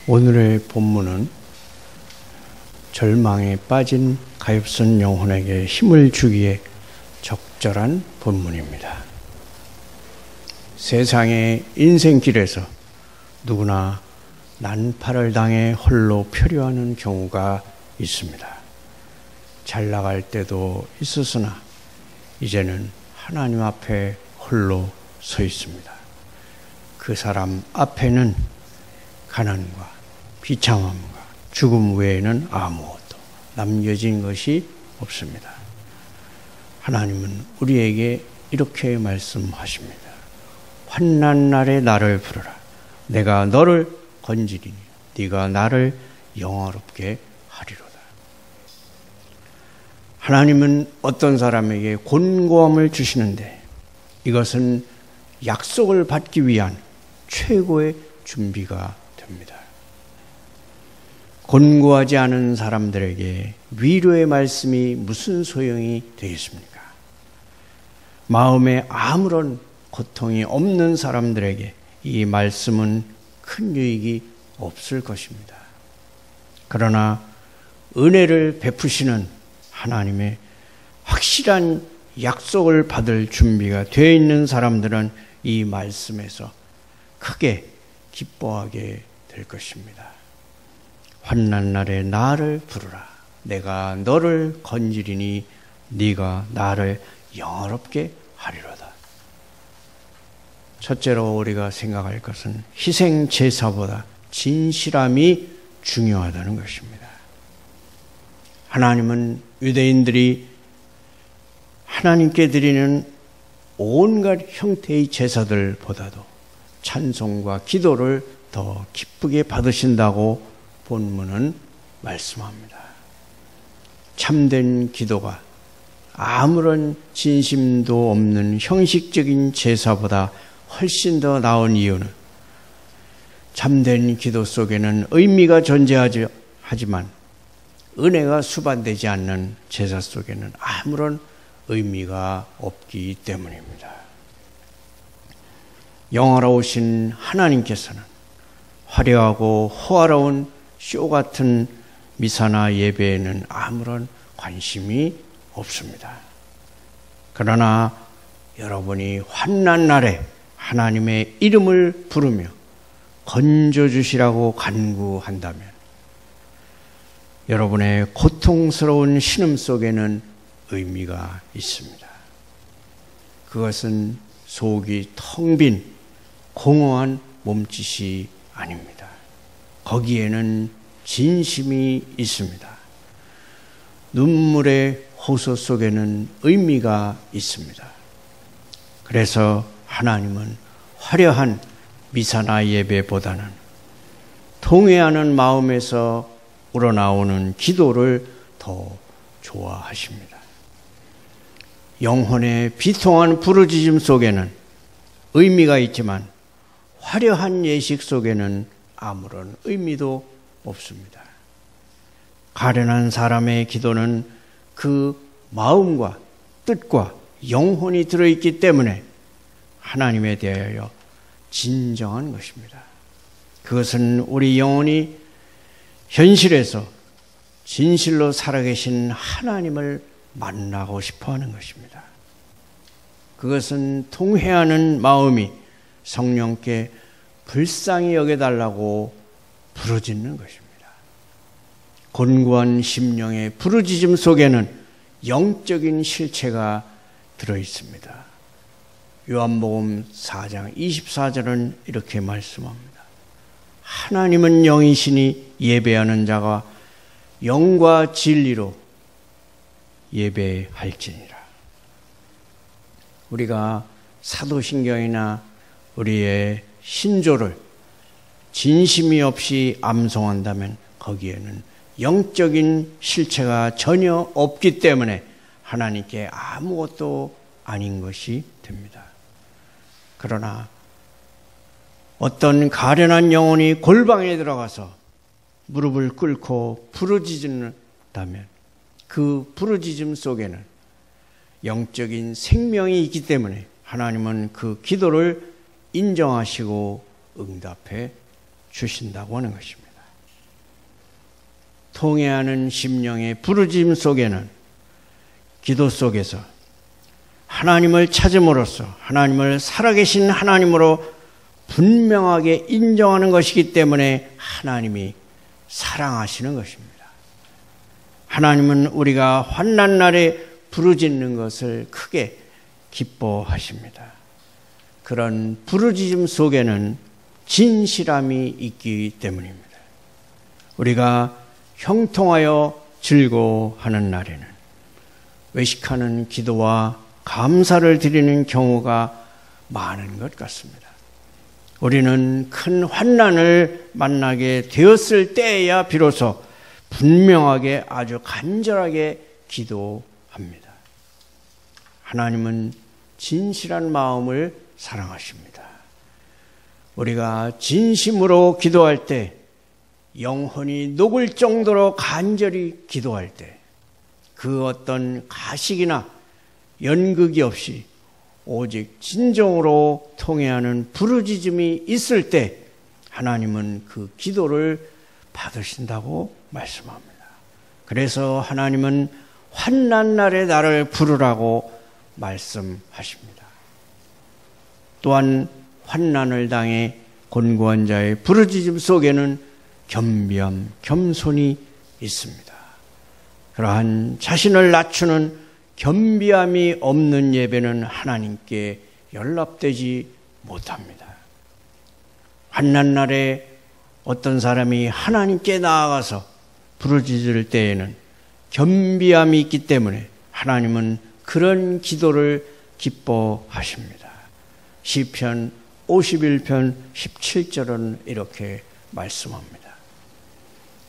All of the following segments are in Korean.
오늘의 본문은 절망에 빠진 가엾은 영혼에게 힘을 주기에 적절한 본문입니다. 세상의 인생길에서 누구나 난파를 당해 홀로 표류하는 경우가 있습니다. 잘 나갈 때도 있었으나 이제는 하나님 앞에 홀로 서 있습니다. 그 사람 앞에는 가난과 비참함과 죽음 외에는 아무것도 남겨진 것이 없습니다. 하나님은 우리에게 이렇게 말씀하십니다. 환난 날에 나를 부르라. 내가 너를 건지리니 네가 나를 영화롭게 하리로다. 하나님은 어떤 사람에게 곤고함을 주시는데 이것은 약속을 받기 위한 최고의 준비가 됩니다. 곤고하지 않은 사람들에게 위로의 말씀이 무슨 소용이 되겠습니까? 마음에 아무런 고통이 없는 사람들에게 이 말씀은 큰 유익이 없을 것입니다. 그러나 은혜를 베푸시는 하나님의 확실한 약속을 받을 준비가 되어 있는 사람들은 이 말씀에서 크게 기뻐하게 될 것입니다. 환난 날에 나를 부르라. 내가 너를 건지리니 네가 나를 영화롭게 하리로다. 첫째로 우리가 생각할 것은 희생 제사보다 진실함이 중요하다는 것입니다. 하나님은 유대인들이 하나님께 드리는 온갖 형태의 제사들보다도 찬송과 기도를 더 기쁘게 받으신다고 본문은 말씀합니다. 참된 기도가 아무런 진심도 없는 형식적인 제사보다 훨씬 더 나은 이유는 참된 기도 속에는 의미가 존재하지만 은혜가 수반되지 않는 제사 속에는 아무런 의미가 없기 때문입니다. 영화로우신 하나님께서는 화려하고 호화로운 쇼 같은 미사나 예배에는 아무런 관심이 없습니다. 그러나 여러분이 환난 날에 하나님의 이름을 부르며 건져주시라고 간구한다면 여러분의 고통스러운 신음 속에는 의미가 있습니다. 그것은 속이 텅 빈 공허한 몸짓이 아닙니다. 거기에는 진심이 있습니다. 눈물의 호소 속에는 의미가 있습니다. 그래서 하나님은 화려한 미사나 예배보다는 통회하는 마음에서 우러나오는 기도를 더 좋아하십니다. 영혼의 비통한 부르짖음 속에는 의미가 있지만 화려한 예식 속에는 아무런 의미도 없습니다. 가련한 사람의 기도는 그 마음과 뜻과 영혼이 들어있기 때문에 하나님에 대하여 진정한 것입니다. 그것은 우리 영혼이 현실에서 진실로 살아계신 하나님을 만나고 싶어하는 것입니다. 그것은 통회하는 마음이 성령께 불쌍히 여겨달라고 부르짖는 것입니다. 곤고한 심령의 부르짖음 속에는 영적인 실체가 들어있습니다. 요한복음 4장 24절은 이렇게 말씀합니다. 하나님은 영이시니 예배하는 자가 영과 진리로 예배할지니라. 우리가 사도신경이나 우리의 신조를 진심이 없이 암송한다면 거기에는 영적인 실체가 전혀 없기 때문에 하나님께 아무것도 아닌 것이 됩니다. 그러나 어떤 가련한 영혼이 골방에 들어가서 무릎을 꿇고 부르짖는다면 그 부르짖음 속에는 영적인 생명이 있기 때문에 하나님은 그 기도를 인정하시고 응답해 주신다고 하는 것입니다. 통해하는 심령의 부르짖음 속에는, 기도 속에서 하나님을 찾음으로써 하나님을 살아계신 하나님으로 분명하게 인정하는 것이기 때문에 하나님이 사랑하시는 것입니다. 하나님은 우리가 환난 날에 부르짖는 것을 크게 기뻐하십니다. 그런 부르짖음 속에는 진실함이 있기 때문입니다. 우리가 형통하여 즐거워하는 날에는 외식하는 기도와 감사를 드리는 경우가 많은 것 같습니다. 우리는 큰 환난을 만나게 되었을 때에야 비로소 분명하게 아주 간절하게 기도합니다. 하나님은 진실한 마음을 사랑하십니다. 우리가 진심으로 기도할 때, 영혼이 녹을 정도로 간절히 기도할 때, 그 어떤 가식이나 연극이 없이 오직 진정으로 통해하는 부르짖음이 있을 때 하나님은 그 기도를 받으신다고 말씀합니다. 그래서 하나님은 환난 날에 나를 부르라고 말씀하십니다. 또한 환난을 당해 곤고한 자의 부르짖음 속에는 겸비함, 겸손이 있습니다. 그러한 자신을 낮추는 겸비함이 없는 예배는 하나님께 연락되지 못합니다. 환난 날에 어떤 사람이 하나님께 나아가서 부르짖을 때에는 겸비함이 있기 때문에 하나님은 그런 기도를 기뻐하십니다. 시편 51편 17절은 이렇게 말씀합니다.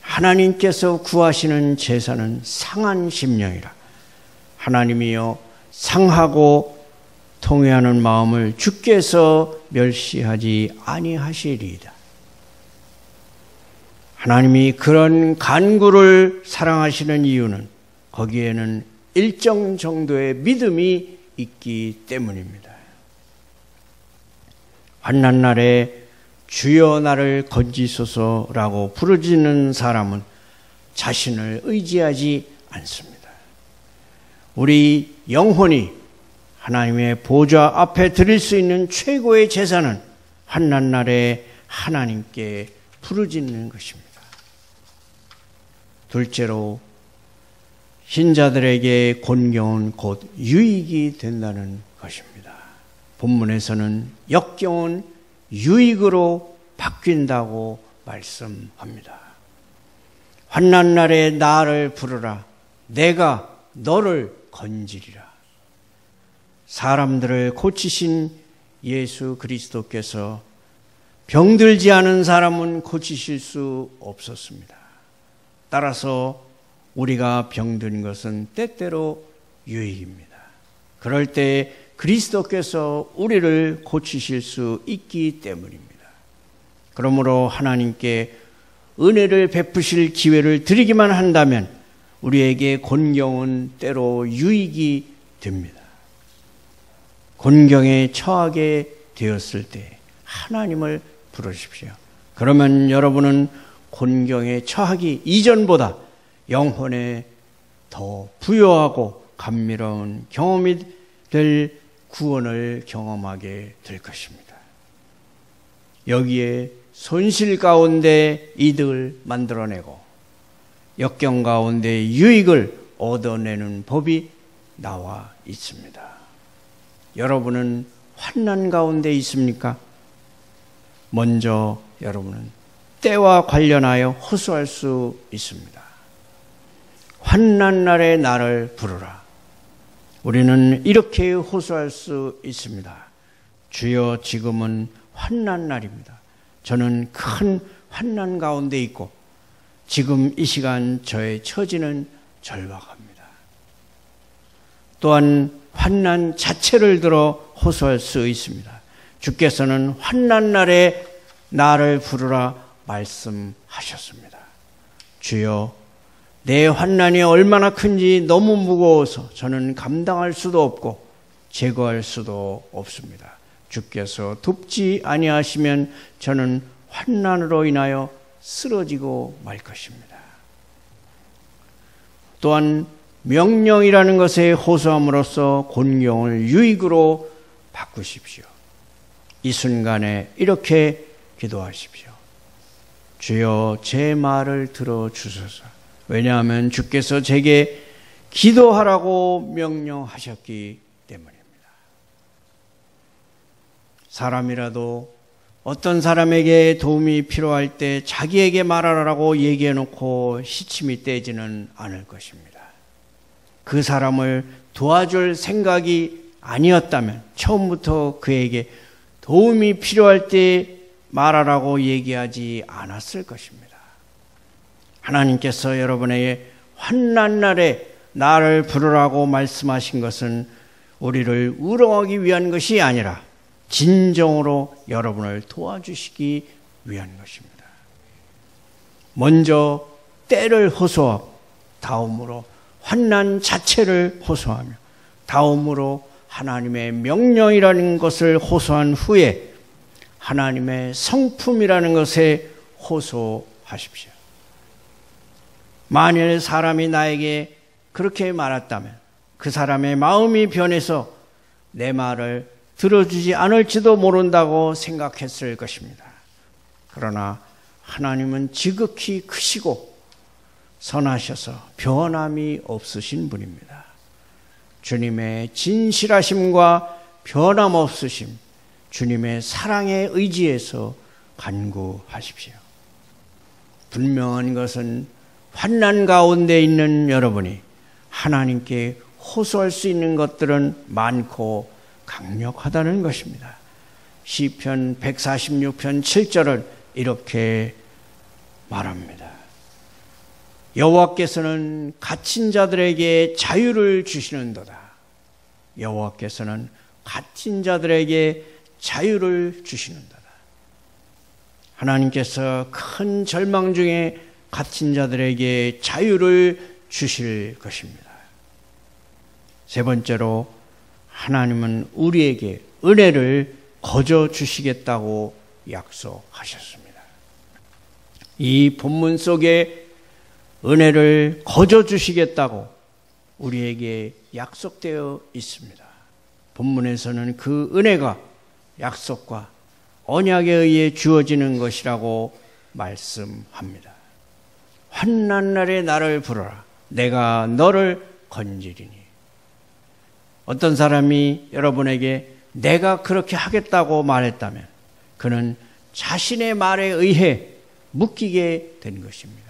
하나님께서 구하시는 제사는 상한 심령이라. 하나님이여 상하고 통회하는 마음을 주께서 멸시하지 아니하시리이다. 하나님이 그런 간구를 사랑하시는 이유는 거기에는 일정 정도의 믿음이 있기 때문입니다. 환난 날에 주여 나를 건지소서라고 부르짖는 사람은 자신을 의지하지 않습니다. 우리 영혼이 하나님의 보좌 앞에 드릴 수 있는 최고의 제사는 환난 날에 하나님께 부르짖는 것입니다. 둘째로 신자들에게 곤경은 곧 유익이 된다는 것입니다. 본문에서는 역경은 유익으로 바뀐다고 말씀합니다. 환난 날에 나를 부르라. 내가 너를 건지리라. 사람들을 고치신 예수 그리스도께서 병들지 않은 사람은 고치실 수 없었습니다. 따라서 우리가 병든 것은 때때로 유익입니다. 그럴 때 그리스도께서 우리를 고치실 수 있기 때문입니다. 그러므로 하나님께 은혜를 베푸실 기회를 드리기만 한다면 우리에게 곤경은 때로 유익이 됩니다. 곤경에 처하게 되었을 때 하나님을 부르십시오. 그러면 여러분은 곤경에 처하기 이전보다 영혼에 더 부유하고 감미로운 경험이 될 구원을 경험하게 될 것입니다. 여기에 손실 가운데 이득을 만들어내고 역경 가운데 유익을 얻어내는 법이 나와 있습니다. 여러분은 환난 가운데 있습니까? 먼저 여러분은 때와 관련하여 호소할 수 있습니다. 환난 날에 나를 부르라. 우리는 이렇게 호소할 수 있습니다. 주여, 지금은 환난 날입니다. 저는 큰 환난 가운데 있고 지금 이 시간 저의 처지는 절박합니다. 또한 환난 자체를 들어 호소할 수 있습니다. 주께서는 환난 날에 나를 부르라 말씀하셨습니다. 주여, 내 환난이 얼마나 큰지 너무 무거워서 저는 감당할 수도 없고 제거할 수도 없습니다. 주께서 돕지 아니하시면 저는 환난으로 인하여 쓰러지고 말 것입니다. 또한 명령이라는 것에 호소함으로써 곤경을 유익으로 바꾸십시오. 이 순간에 이렇게 기도하십시오. 주여, 제 말을 들어주소서. 왜냐하면 주께서 제게 기도하라고 명령하셨기 때문입니다. 사람이라도 어떤 사람에게 도움이 필요할 때 자기에게 말하라고 얘기해놓고 시침이 떼지는 않을 것입니다. 그 사람을 도와줄 생각이 아니었다면 처음부터 그에게 도움이 필요할 때 말하라고 얘기하지 않았을 것입니다. 하나님께서 여러분에게 환난 날에 나를 부르라고 말씀하신 것은 우리를 우롱하기 위한 것이 아니라 진정으로 여러분을 도와주시기 위한 것입니다. 먼저 때를 호소하고 다음으로 환난 자체를 호소하며 다음으로 하나님의 명령이라는 것을 호소한 후에 하나님의 성품이라는 것에 호소하십시오. 만일 사람이 나에게 그렇게 말했다면 그 사람의 마음이 변해서 내 말을 들어주지 않을지도 모른다고 생각했을 것입니다. 그러나 하나님은 지극히 크시고 선하셔서 변함이 없으신 분입니다. 주님의 진실하심과 변함없으심, 주님의 사랑에 의지해서 간구하십시오. 분명한 것은 환난 가운데 있는 여러분이 하나님께 호소할 수 있는 것들은 많고 강력하다는 것입니다. 시편 146편 7절은 이렇게 말합니다. 여호와께서는 갇힌 자들에게 자유를 주시는도다. 여호와께서는 갇힌 자들에게 자유를 주시는도다. 하나님께서 큰 절망 중에 갇힌 자들에게 자유를 주실 것입니다. 세 번째로 하나님은 우리에게 은혜를 거저 주시겠다고 약속하셨습니다. 이 본문 속에 은혜를 거저 주시겠다고 우리에게 약속되어 있습니다. 본문에서는 그 은혜가 약속과 언약에 의해 주어지는 것이라고 말씀합니다. 환난 날에 나를 부르라. 내가 너를 건지리니. 어떤 사람이 여러분에게 내가 그렇게 하겠다고 말했다면 그는 자신의 말에 의해 묶이게 된 것입니다.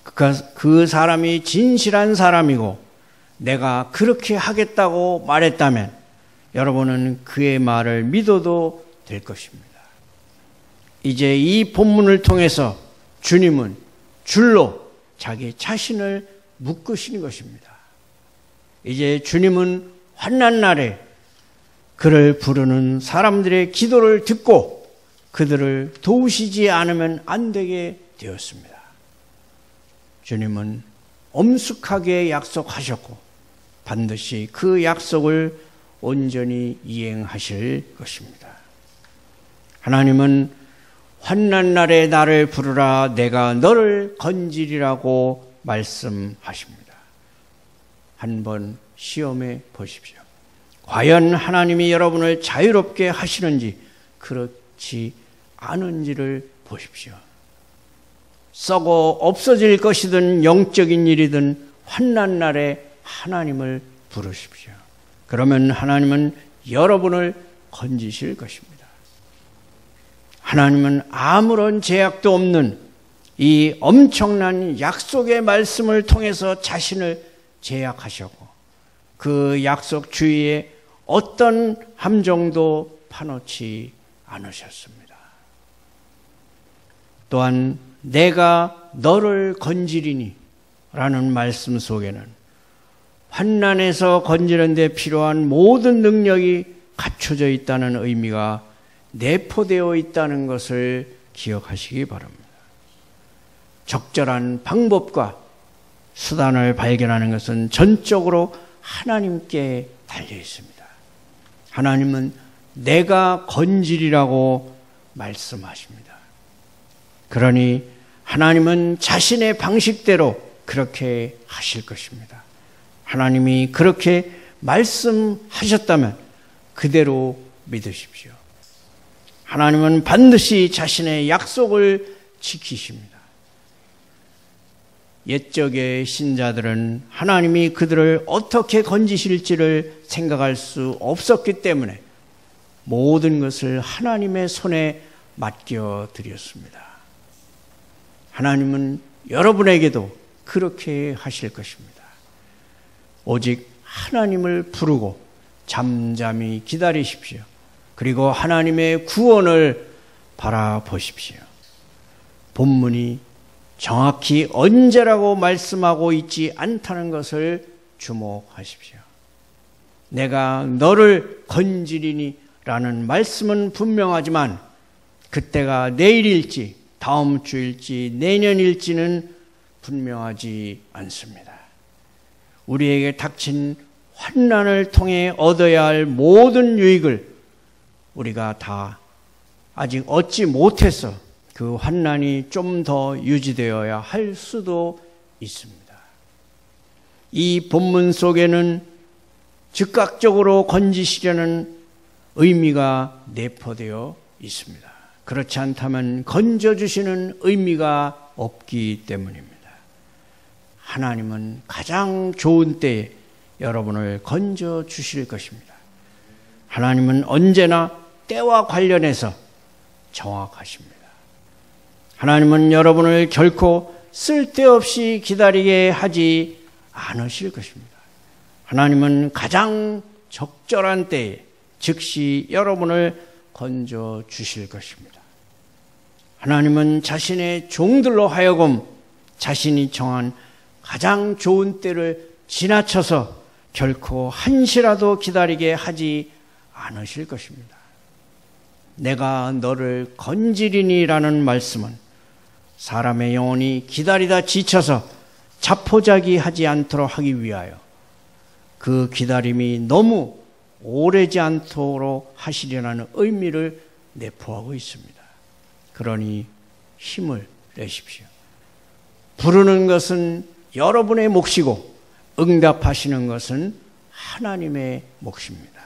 그 사람이 진실한 사람이고 내가 그렇게 하겠다고 말했다면 여러분은 그의 말을 믿어도 될 것입니다. 이제 이 본문을 통해서 주님은 줄로 자기 자신을 묶으시는 것입니다. 이제 주님은 환난 날에 그를 부르는 사람들의 기도를 듣고 그들을 도우시지 않으면 안 되게 되었습니다. 주님은 엄숙하게 약속하셨고 반드시 그 약속을 온전히 이행하실 것입니다. 하나님은 환난 날에 나를 부르라 내가 너를 건지리라고 말씀하십니다. 한번 시험해 보십시오. 과연 하나님이 여러분을 자유롭게 하시는지 그렇지 않은지를 보십시오. 썩어 없어질 것이든 영적인 일이든 환난 날에 하나님을 부르십시오. 그러면 하나님은 여러분을 건지실 것입니다. 하나님은 아무런 제약도 없는 이 엄청난 약속의 말씀을 통해서 자신을 제약하셨고 그 약속 주위에 어떤 함정도 파놓지 않으셨습니다. 또한 내가 너를 건지리니 라는 말씀 속에는 환난에서 건지는 데 필요한 모든 능력이 갖춰져 있다는 의미가 내포되어 있다는 것을 기억하시기 바랍니다. 적절한 방법과 수단을 발견하는 것은 전적으로 하나님께 달려 있습니다. 하나님은 내가 건지리라고 말씀하십니다. 그러니 하나님은 자신의 방식대로 그렇게 하실 것입니다. 하나님이 그렇게 말씀하셨다면 그대로 믿으십시오. 하나님은 반드시 자신의 약속을 지키십니다. 옛적의 신자들은 하나님이 그들을 어떻게 건지실지를 생각할 수 없었기 때문에 모든 것을 하나님의 손에 맡겨드렸습니다. 하나님은 여러분에게도 그렇게 하실 것입니다. 오직 하나님을 부르고 잠잠히 기다리십시오. 그리고 하나님의 구원을 바라보십시오. 본문이 정확히 언제라고 말씀하고 있지 않다는 것을 주목하십시오. 내가 너를 건지리니 라는 말씀은 분명하지만 그때가 내일일지 다음 주일지 내년일지는 분명하지 않습니다. 우리에게 닥친 환난을 통해 얻어야 할 모든 유익을 우리가 다 아직 얻지 못해서 그 환난이 좀 더 유지되어야 할 수도 있습니다. 이 본문 속에는 즉각적으로 건지시려는 의미가 내포되어 있습니다. 그렇지 않다면 건져주시는 의미가 없기 때문입니다. 하나님은 가장 좋은 때에 여러분을 건져주실 것입니다. 하나님은 언제나 때와 관련해서 정확하십니다. 하나님은 여러분을 결코 쓸데없이 기다리게 하지 않으실 것입니다. 하나님은 가장 적절한 때에 즉시 여러분을 건져주실 것입니다. 하나님은 자신의 종들로 하여금 자신이 정한 가장 좋은 때를 지나쳐서 결코 한시라도 기다리게 하지 않으실 것입니다. 내가 너를 건지리니라는 말씀은 사람의 영혼이 기다리다 지쳐서 자포자기하지 않도록 하기 위하여 그 기다림이 너무 오래지 않도록 하시려는 의미를 내포하고 있습니다. 그러니 힘을 내십시오. 부르는 것은 여러분의 몫이고 응답하시는 것은 하나님의 몫입니다.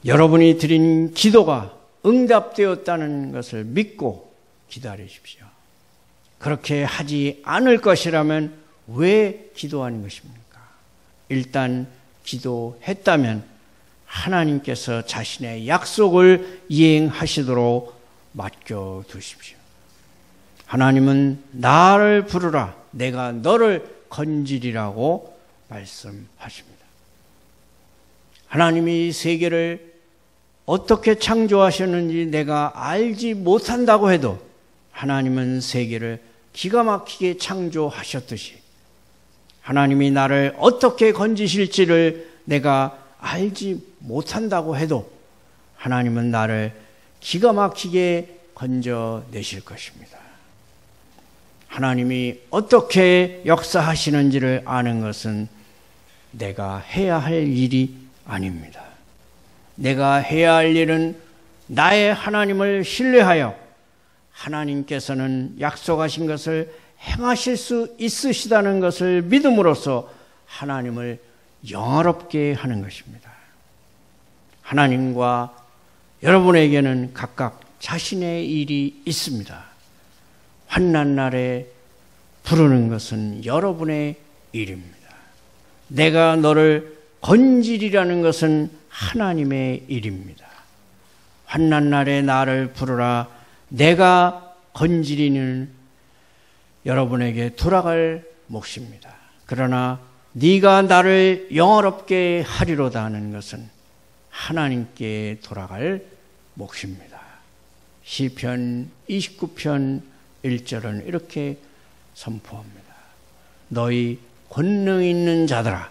여러분이 드린 기도가 응답되었다는 것을 믿고 기다리십시오. 그렇게 하지 않을 것이라면 왜 기도하는 것입니까? 일단 기도했다면 하나님께서 자신의 약속을 이행하시도록 맡겨두십시오. 하나님은 나를 부르라 내가 너를 건지리라고 말씀하십니다. 하나님이 세계를 어떻게 창조하셨는지 내가 알지 못한다고 해도 하나님은 세계를 기가 막히게 창조하셨듯이 하나님이 나를 어떻게 건지실지를 내가 알지 못한다고 해도 하나님은 나를 기가 막히게 건져내실 것입니다. 하나님이 어떻게 역사하시는지를 아는 것은 내가 해야 할 일이 아닙니다. 내가 해야 할 일은 나의 하나님을 신뢰하여 하나님께서는 약속하신 것을 행하실 수 있으시다는 것을 믿음으로써 하나님을 영화롭게 하는 것입니다. 하나님과 여러분에게는 각각 자신의 일이 있습니다. 환난 날에 부르는 것은 여러분의 일입니다. 내가 너를 건지리라는 것은 하나님의 일입니다. 환난 날에 나를 부르라 내가 건지리는 여러분에게 돌아갈 몫입니다. 그러나 네가 나를 영화롭게 하리로다 하는 것은 하나님께 돌아갈 몫입니다. 시편 29편 1절은 이렇게 선포합니다. 너희 권능 있는 자들아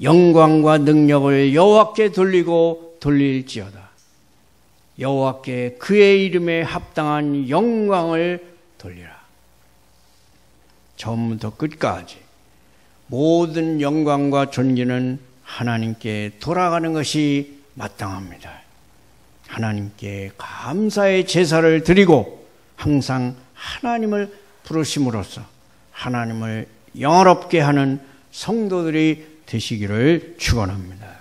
영광과 능력을 여호와께 돌리고 돌릴지어다. 여호와께 그의 이름에 합당한 영광을 돌리라. 처음부터 끝까지 모든 영광과 존귀는 하나님께 돌아가는 것이 마땅합니다. 하나님께 감사의 제사를 드리고 항상 하나님을 부르심으로써 하나님을 영화롭게 하는 성도들이 되시기를 축원합니다.